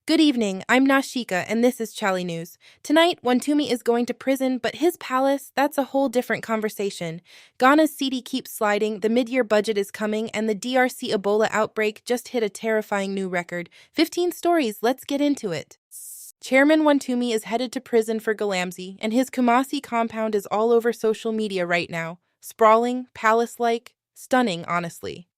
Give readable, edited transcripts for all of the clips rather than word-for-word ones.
Good evening, I'm Nashika, and this is Chale News. Tonight, Wontumi is going to prison, but his palace, that's a whole different conversation. Ghana's CD keeps sliding, the mid-year budget is coming, and the DRC Ebola outbreak just hit a terrifying new record. 15 stories, let's get into it. Chairman Wontumi is headed to prison for Galamsey, and his Kumasi compound is all over social media right now. Sprawling, palace-like, stunning, honestly.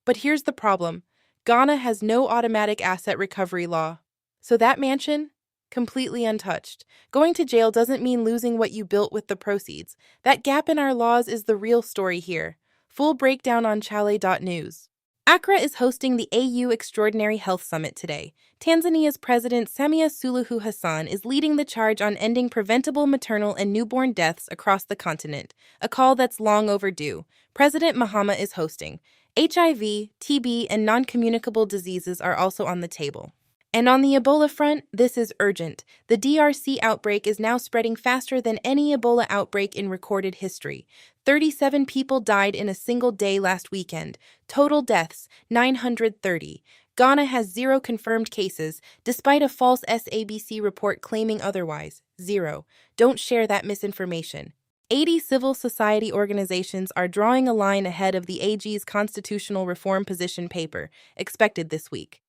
But here's the problem. Ghana has no automatic asset recovery law. So that mansion? Completely untouched. Going to jail doesn't mean losing what you built with the proceeds. That gap in our laws is the real story here. Full breakdown on Chale.news. Accra is hosting the AU Extraordinary Health Summit today. Tanzania's President Samia Suluhu Hassan is leading the charge on ending preventable maternal and newborn deaths across the continent, a call that's long overdue. President Mahama is hosting. HIV, TB, and non-communicable diseases are also on the table. And on the Ebola front, this is urgent. The DRC outbreak is now spreading faster than any Ebola outbreak in recorded history. 37 people died in a single day last weekend. Total deaths, 930. Ghana has 0 confirmed cases, despite a false SABC report claiming otherwise. 0. Don't share that misinformation. 80 civil society organizations are drawing a line ahead of the AG's constitutional reform position paper, expected this week.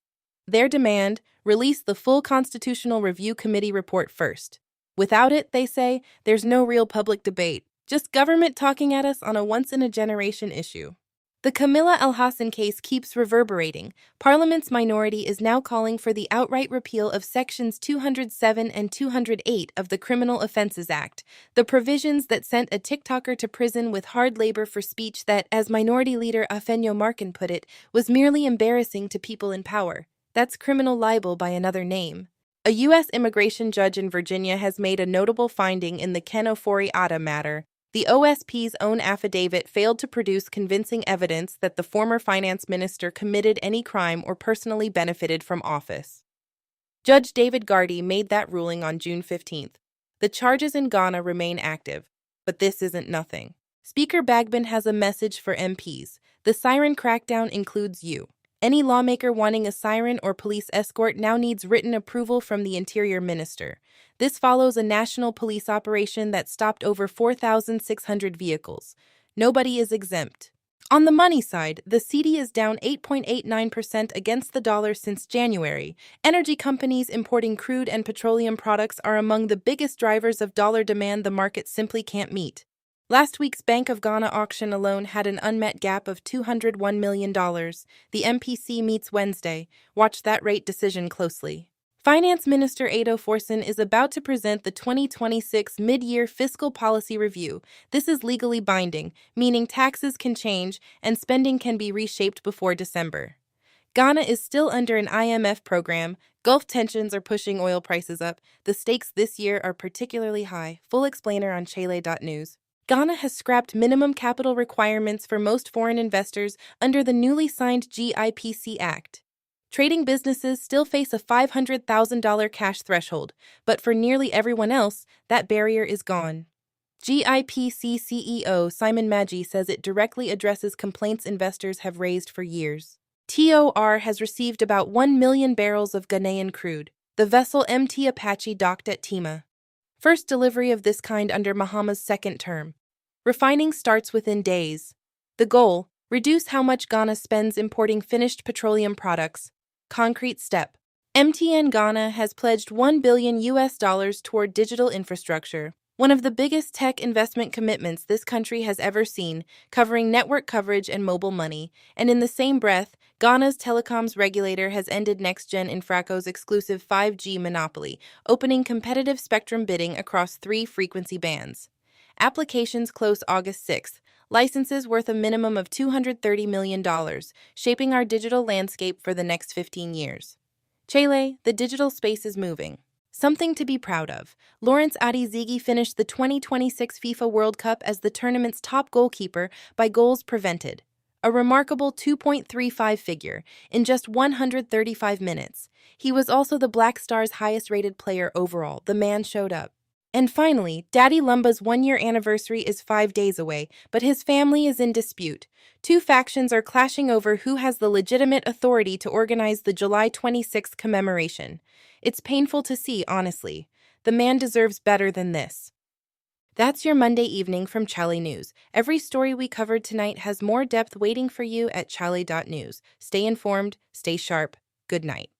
Their demand, release the full Constitutional Review Committee report first. Without it, they say, there's no real public debate, just government talking at us on a once-in-a-generation issue. The Camilla El-Hassan case keeps reverberating. Parliament's minority is now calling for the outright repeal of Sections 207 and 208 of the Criminal Offences Act, the provisions that sent a TikToker to prison with hard labor for speech that, as Minority Leader Afenyo Markin put it, was merely embarrassing to people in power. That's criminal libel by another name. A U.S. immigration judge in Virginia has made a notable finding in the Ken Ofori-Atta matter. The OSP's own affidavit failed to produce convincing evidence that the former finance minister committed any crime or personally benefited from office. Judge David Gardy made that ruling on June 15th. The charges in Ghana remain active, but this isn't nothing. Speaker Bagbin has a message for MPs. The siren crackdown includes you. Any lawmaker wanting a siren or police escort now needs written approval from the Interior Minister. This follows a national police operation that stopped over 4,600 vehicles. Nobody is exempt. On the money side, the cedi is down 8.89% against the dollar since January. Energy companies importing crude and petroleum products are among the biggest drivers of dollar demand the market simply can't meet. Last week's Bank of Ghana auction alone had an unmet gap of $201 million. The MPC meets Wednesday. Watch that rate decision closely. Finance Minister Ado Forson is about to present the 2026 Mid-Year Fiscal Policy Review. This is legally binding, meaning taxes can change and spending can be reshaped before December. Ghana is still under an IMF program. Gulf tensions are pushing oil prices up. The stakes this year are particularly high. Full explainer on Chale.news. Ghana has scrapped minimum capital requirements for most foreign investors under the newly signed GIPC Act. Trading businesses still face a $500,000 cash threshold, but for nearly everyone else, that barrier is gone. GIPC CEO Simon Maggi says it directly addresses complaints investors have raised for years. TOR has received about 1 million barrels of Ghanaian crude. The vessel MT Apache docked at Tema. First delivery of this kind under Mahama's second term. Refining starts within days. The goal, reduce how much Ghana spends importing finished petroleum products. Concrete step. MTN Ghana has pledged $1 billion toward digital infrastructure, one of the biggest tech investment commitments this country has ever seen, covering network coverage and mobile money. And in the same breath, Ghana's telecoms regulator has ended NextGen Infraco's exclusive 5G monopoly, opening competitive spectrum bidding across 3 frequency bands. Applications close August 6th. Licenses worth a minimum of $230 million, shaping our digital landscape for the next 15 years. Chale, the digital space is moving. Something to be proud of. Lawrence Adizigi finished the 2026 FIFA World Cup as the tournament's top goalkeeper by goals prevented. A remarkable 2.35 figure in just 135 minutes. He was also the Black Stars' highest-rated player overall. The man showed up. And finally, Daddy Lumba's 1 year anniversary is 5 days away, but his family is in dispute. Two factions are clashing over who has the legitimate authority to organize the July 26th commemoration. It's painful to see, honestly. The man deserves better than this. That's your Monday evening from Chale News. Every story we covered tonight has more depth waiting for you at chale.news. Stay informed, stay sharp. Good night.